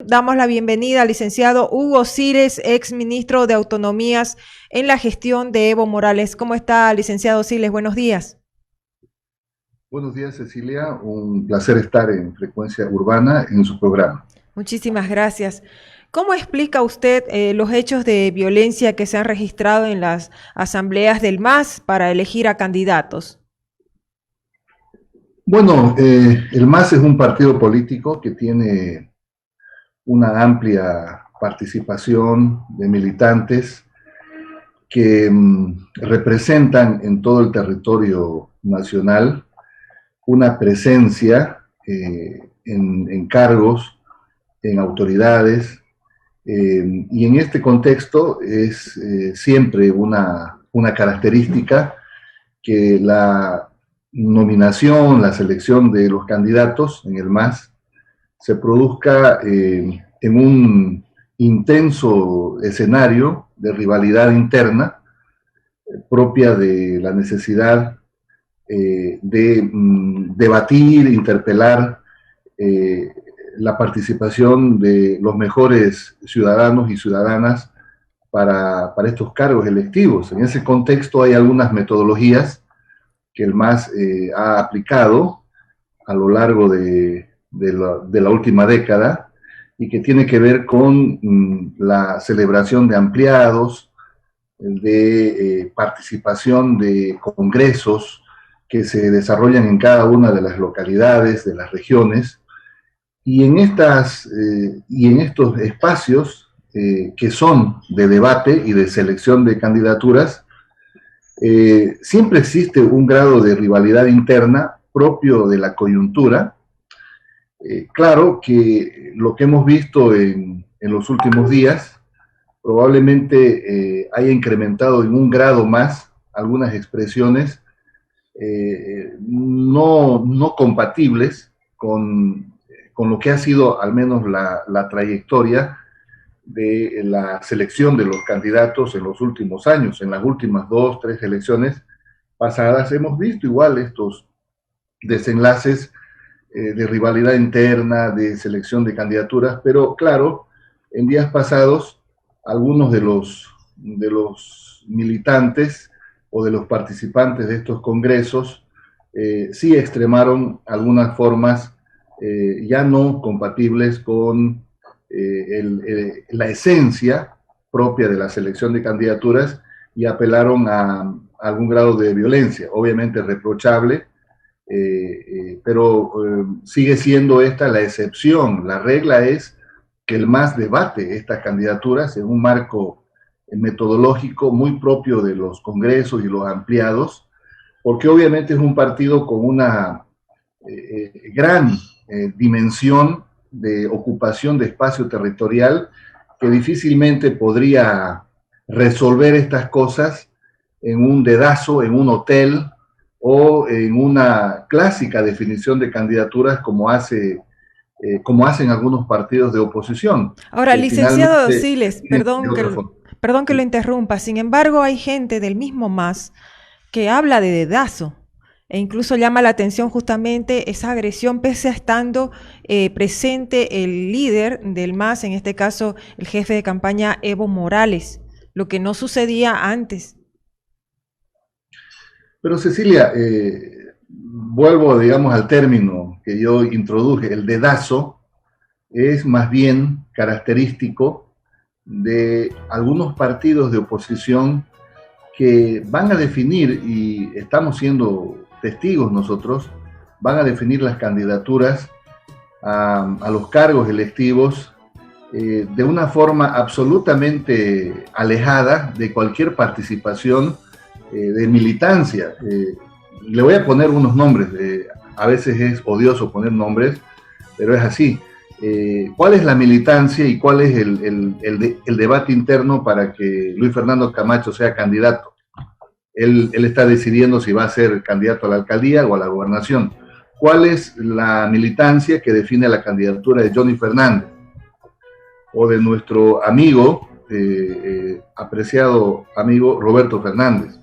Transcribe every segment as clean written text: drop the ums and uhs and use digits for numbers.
Damos la bienvenida al licenciado Hugo Siles, ex ministro de Autonomías en la gestión de Evo Morales. ¿Cómo está, licenciado Siles? Buenos días. Buenos días, Cecilia. Un placer estar en Frecuencia Urbana en su programa. Muchísimas gracias. ¿Cómo explica usted los hechos de violencia que se han registrado en las asambleas del MAS para elegir a candidatos? Bueno, el MAS es un partido político que tiene una amplia participación de militantes que representan en todo el territorio nacional una presencia en cargos, en autoridades, y en este contexto es siempre una característica que la nominación, la selección de los candidatos en el MAS se produzca en un intenso escenario de rivalidad interna propia de la necesidad de debatir, interpelar la participación de los mejores ciudadanos y ciudadanas para estos cargos electivos. En ese contexto hay algunas metodologías que el MAS ha aplicado a lo largo de la última década y que tiene que ver con la celebración de ampliados, de participación de congresos que se desarrollan en cada una de las localidades, de las regiones, y en estos espacios que son de debate y de selección de candidaturas, siempre existe un grado de rivalidad interna propio de la coyuntura. Claro que lo que hemos visto en los últimos días probablemente haya incrementado en un grado más algunas expresiones no compatibles con lo que ha sido al menos la trayectoria de la selección de los candidatos en los últimos años. En las últimas 2, 3 elecciones pasadas hemos visto igual estos desenlaces de rivalidad interna, de selección de candidaturas, pero claro, en días pasados algunos de los militantes o de los participantes de estos congresos sí extremaron algunas formas ya no compatibles con la esencia propia de la selección de candidaturas y apelaron a algún grado de violencia, obviamente reprochable, pero sigue siendo esta la excepción. La regla es que el MAS debate estas candidaturas en un marco metodológico muy propio de los congresos y los ampliados, porque obviamente es un partido con una gran dimensión de ocupación de espacio territorial que difícilmente podría resolver estas cosas en un dedazo, en un hotel o en una clásica definición de candidaturas como hacen algunos partidos de oposición, Ahora, que licenciado finalmente Siles, tienen de otra forma. perdón que lo Sí. interrumpa. Sin embargo, hay gente del mismo MAS que habla de dedazo e incluso llama la atención justamente esa agresión pese a estando presente el líder del MAS, en este caso el jefe de campaña Evo Morales, lo que no sucedía antes. Pero Cecilia, vuelvo, digamos, al término que yo introduje, el dedazo es más bien característico de algunos partidos de oposición que van a definir, y estamos siendo testigos nosotros, van a definir las candidaturas a los cargos electivos de una forma absolutamente alejada de cualquier participación de militancia. Le voy a poner unos nombres, a veces es odioso poner nombres, pero es así. ¿Cuál es la militancia y cuál es el debate interno para que Luis Fernando Camacho sea candidato? Él está decidiendo si va a ser candidato a la alcaldía o a la gobernación. ¿Cuál es la militancia que define la candidatura de Johnny Fernández o de nuestro amigo, apreciado amigo Roberto Fernández?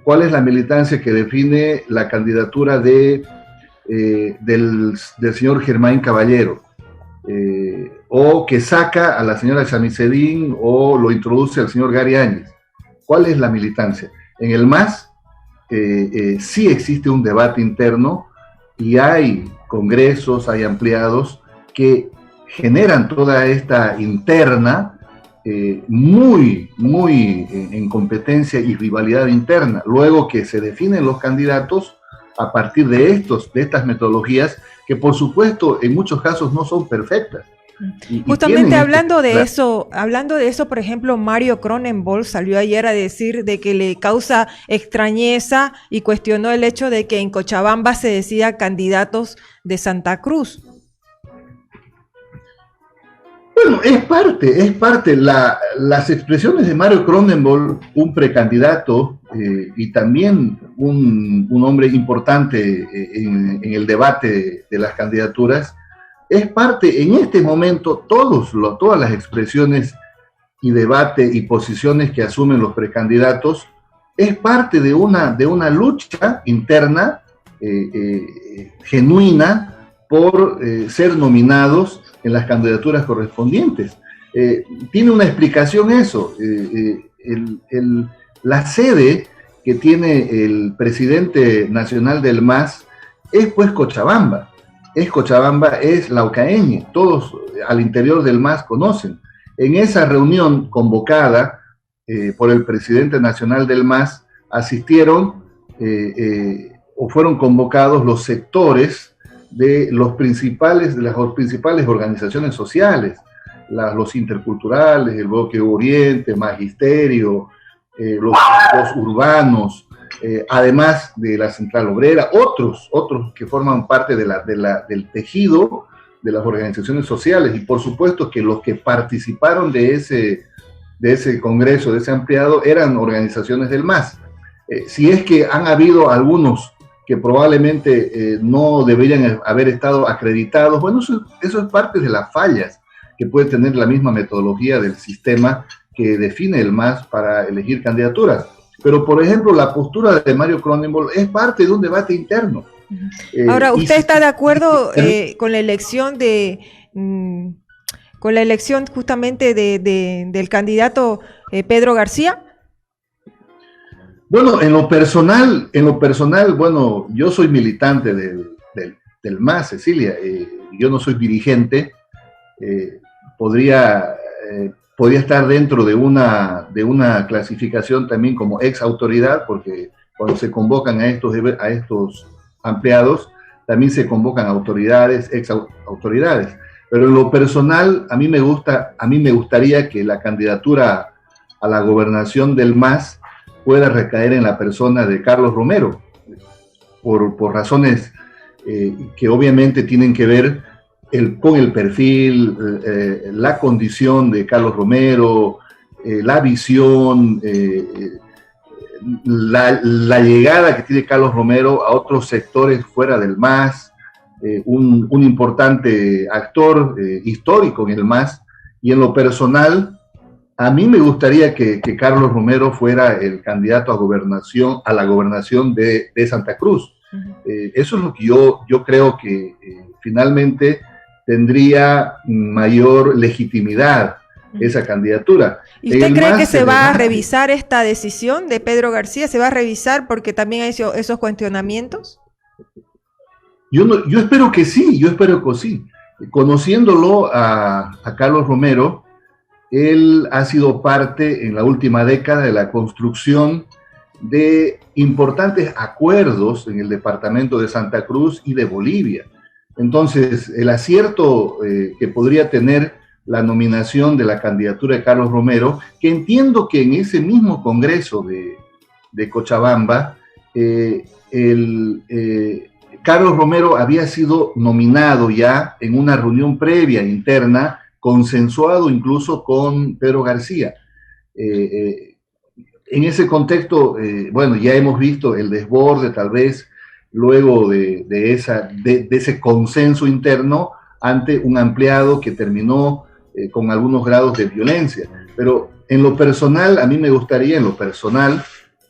¿Cuál es la militancia que define la candidatura del señor Germán Caballero? o que saca a la señora Chamicedín o lo introduce al señor Gary Áñez. ¿Cuál es la militancia? En el MAS sí existe un debate interno y hay congresos, hay ampliados que generan toda esta interna muy en competencia y rivalidad interna. Luego que se definen los candidatos a partir de estas metodologías que por supuesto en muchos casos no son perfectas. Justamente hablando de eso, por ejemplo, Mario Cronenberg salió ayer a decir de que le causa extrañeza y cuestionó el hecho de que en Cochabamba se decida candidatos de Santa Cruz. Bueno, es parte. Las expresiones de Mario Cronenberg, un precandidato y también un hombre importante en el debate de las candidaturas, es parte, en este momento, todas las expresiones y debate y posiciones que asumen los precandidatos, es parte de una lucha interna genuina por ser nominados en las candidaturas correspondientes. Tiene una explicación eso. La sede que tiene el presidente nacional del MAS es pues Cochabamba. Es Laucaeñe, todos al interior del MAS conocen. En esa reunión convocada por el presidente nacional del MAS asistieron o fueron convocados los sectores de las principales organizaciones sociales, los interculturales, el Bloque Oriente, Magisterio, los urbanos, además de la Central Obrera, otros que forman parte del tejido de las organizaciones sociales, y por supuesto que los que participaron de ese congreso, de ese ampliado, eran organizaciones del MAS. Si es que han habido algunos que probablemente no deberían haber estado acreditados, bueno, eso es parte de las fallas que puede tener la misma metodología del sistema que define el MAS para elegir candidaturas. Pero, por ejemplo, la postura de Mario Cronenberg es parte de un debate interno. Ahora, ¿usted está de acuerdo con la elección justamente del candidato Pedro García? Bueno, en lo personal, bueno, yo soy militante del MAS, Cecilia. Yo no soy dirigente. Podría estar dentro de una clasificación también como ex autoridad, porque cuando se convocan a estos ampliados, también se convocan autoridades, ex autoridades. Pero en lo personal, a mí me gustaría que la candidatura a la gobernación del MAS pueda recaer en la persona de Carlos Romero, por razones que obviamente tienen que ver con el perfil, la condición de Carlos Romero, la visión, la llegada que tiene Carlos Romero a otros sectores fuera del MAS, un importante actor histórico en el MAS, y en lo personal, a mí me gustaría que Carlos Romero fuera el candidato a la gobernación de Santa Cruz. Eso es lo que yo creo que finalmente tendría mayor legitimidad esa candidatura. ¿Y usted cree que se va a revisar esta decisión de Pedro García? ¿Se va a revisar porque también hay esos cuestionamientos? Yo espero que sí, Conociéndolo a Carlos Romero, él ha sido parte en la última década de la construcción de importantes acuerdos en el departamento de Santa Cruz y de Bolivia. Entonces, el acierto que podría tener la nominación de la candidatura de Carlos Romero, que entiendo que en ese mismo congreso de Cochabamba, Carlos Romero había sido nominado ya en una reunión previa interna, consensuado incluso con Pedro García. En ese contexto, bueno, ya hemos visto el desborde tal vez luego de ese consenso interno ante un ampliado que terminó con algunos grados de violencia. Pero en lo personal, a mí me gustaría,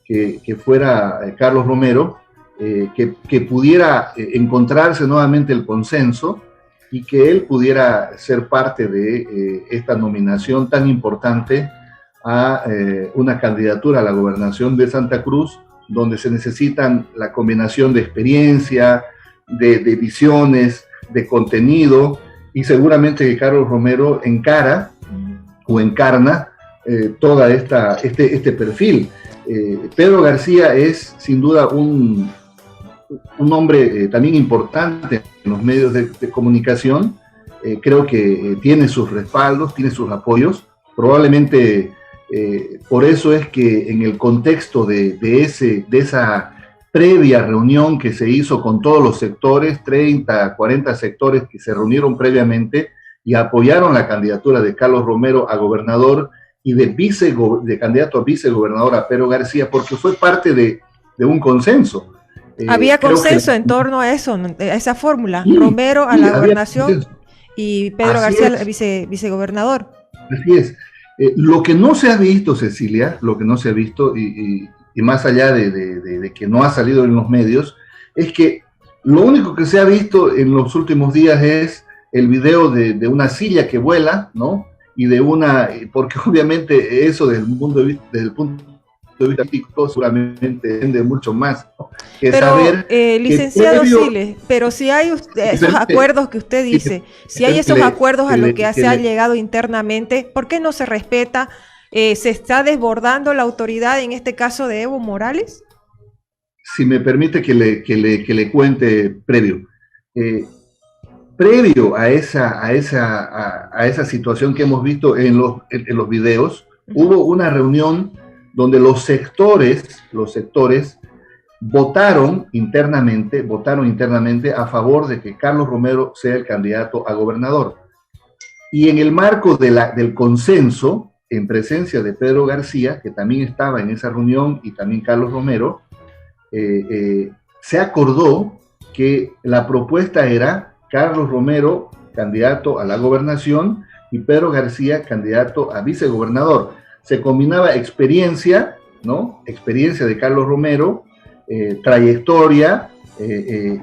que fuera Carlos Romero, que pudiera encontrarse nuevamente el consenso y que él pudiera ser parte de esta nominación tan importante a una candidatura a la gobernación de Santa Cruz, donde se necesitan la combinación de experiencia, de visiones, de contenido, y seguramente que Carlos Romero encara o encarna toda este perfil. Pedro García es sin duda un hombre también importante en los medios de comunicación. Creo que tiene sus respaldos, tiene sus apoyos. Probablemente por eso es que en el contexto de esa previa reunión que se hizo con todos los sectores, 30, 40 sectores que se reunieron previamente y apoyaron la candidatura de Carlos Romero a gobernador y de candidato a vicegobernador a Pedro García, porque fue parte de un consenso. Había consenso en torno a eso, a esa fórmula, sí, Romero a la gobernación y Pedro García al vicegobernador. Así es. Lo que no se ha visto, Cecilia, lo que no se ha visto, y más allá de que no ha salido en los medios, es que lo único que se ha visto en los últimos días es el video de una silla que vuela, ¿no? Y porque obviamente eso desde el punto de vista político seguramente depende mucho más, ¿no? Pero, saber licenciado Siles, pero si hay esos acuerdos que usted dice, si hay esos acuerdos a los que se ha llegado internamente, ¿por qué no se respeta? ¿Se está desbordando la autoridad, en este caso de Evo Morales? Si me permite que le cuente previo. Previo a esa situación que hemos visto en los videos, hubo una reunión donde los sectores votaron internamente a favor de que Carlos Romero sea el candidato a gobernador. Y en el marco del consenso, en presencia de Pedro García, que también estaba en esa reunión, y también Carlos Romero, se acordó que la propuesta era Carlos Romero, candidato a la gobernación, y Pedro García, candidato a vicegobernador. Se combinaba experiencia, ¿no? Experiencia de Carlos Romero, trayectoria,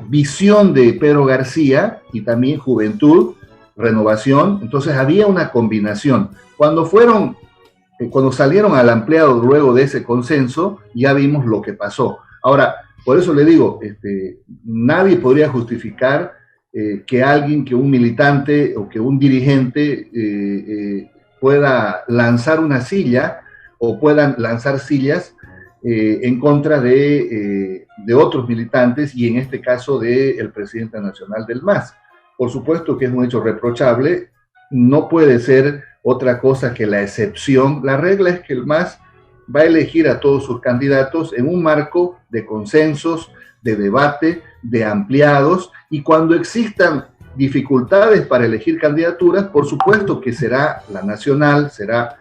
visión de Pedro García y también juventud, renovación. Entonces había una combinación. Cuando salieron al ampliado luego de ese consenso, ya vimos lo que pasó. Ahora, por eso le digo, nadie podría justificar que un militante o que un dirigente pueda lanzar una silla o puedan lanzar sillas en contra de otros militantes, y en este caso del presidente nacional del MAS. Por supuesto que es un hecho reprochable, no puede ser otra cosa que la excepción. La regla es que el MAS va a elegir a todos sus candidatos en un marco de consensos, de debate, de ampliados, y cuando existan dificultades para elegir candidaturas, por supuesto que será la nacional, será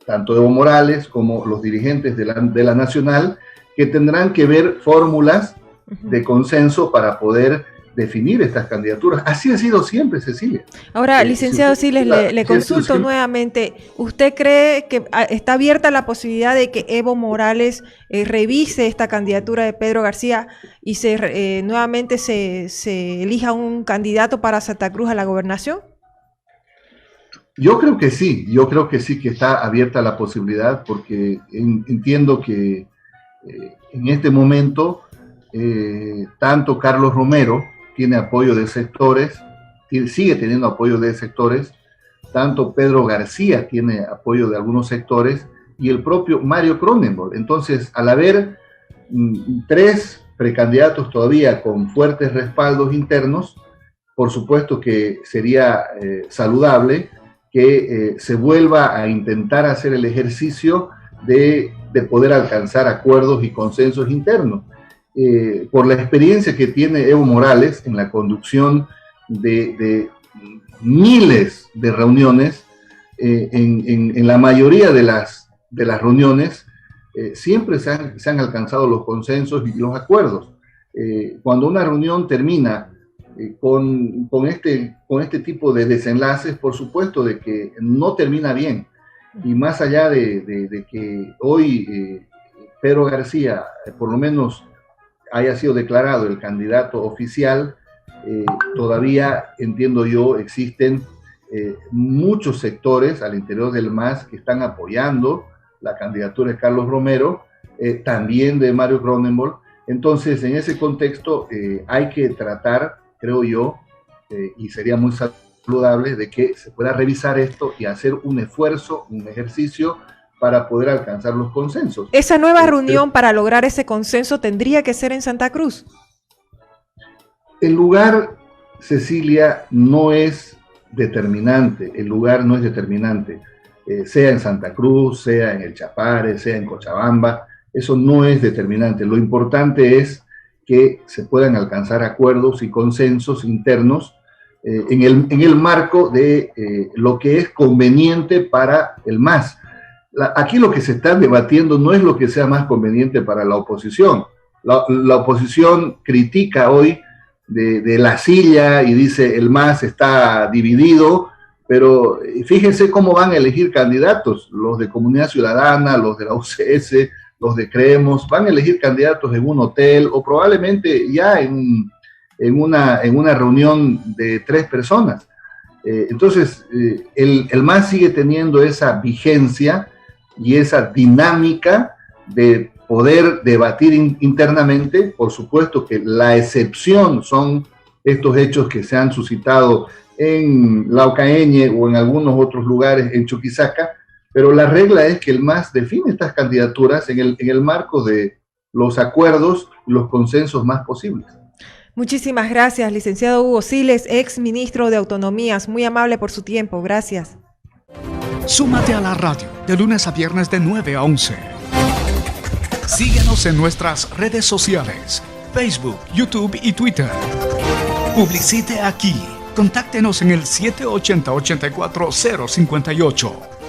tanto Evo Morales como los dirigentes de la nacional, que tendrán que ver fórmulas de consenso para poder definir estas candidaturas. Así ha sido siempre, Cecilia. Ahora, licenciado Siles, le consulto nuevamente. ¿Usted cree que está abierta la posibilidad de que Evo Morales revise esta candidatura de Pedro García y nuevamente se elija un candidato para Santa Cruz a la gobernación? Yo creo que sí que está abierta la posibilidad, porque entiendo que en este momento tanto Carlos Romero tiene apoyo de sectores, sigue teniendo apoyo de sectores, tanto Pedro García tiene apoyo de algunos sectores, y el propio Mario Cronenberg. Entonces, al haber tres precandidatos todavía con fuertes respaldos internos, por supuesto que sería saludable que se vuelva a intentar hacer el ejercicio de poder alcanzar acuerdos y consensos internos. Por la experiencia que tiene Evo Morales en la conducción de miles de reuniones, en la mayoría de las reuniones siempre se han alcanzado los consensos y los acuerdos. Cuando una reunión termina con este tipo de desenlaces, por supuesto de que no termina bien, y más allá de que hoy Pedro García por lo menos haya sido declarado el candidato oficial, todavía, entiendo yo, existen muchos sectores al interior del MAS que están apoyando la candidatura de Carlos Romero, también de Mario Cronenberg. Entonces, en ese contexto, hay que tratar, creo yo, y sería muy saludable, de que se pueda revisar esto y hacer un esfuerzo, un ejercicio para poder alcanzar los consensos. ¿Esa nueva reunión para lograr ese consenso tendría que ser en Santa Cruz? El lugar, Cecilia, no es determinante, sea en Santa Cruz, sea en el Chapare, sea en Cochabamba, eso no es determinante. Lo importante es que se puedan alcanzar acuerdos y consensos internos en el marco de lo que es conveniente para el MAS. Aquí lo que se está debatiendo no es lo que sea más conveniente para la oposición. La oposición critica hoy de la silla y dice el MAS está dividido, pero fíjense cómo van a elegir candidatos, los de Comunidad Ciudadana, los de la UCS, los de Creemos, van a elegir candidatos en un hotel o probablemente ya en una reunión de 3 personas. Entonces, el MAS sigue teniendo esa vigencia y esa dinámica de poder debatir internamente. Por supuesto que la excepción son estos hechos que se han suscitado en Laucaeñe o en algunos otros lugares en Chuquisaca, pero la regla es que el MAS define estas candidaturas en el marco de los acuerdos y los consensos más posibles. Muchísimas gracias, licenciado Hugo Siles, ex ministro de Autonomías. Muy amable por su tiempo. Gracias. Súmate a la radio de lunes a viernes de 9 a 11. Síguenos en nuestras redes sociales, Facebook, YouTube y Twitter. Publicite aquí. Contáctenos en el 780-84058.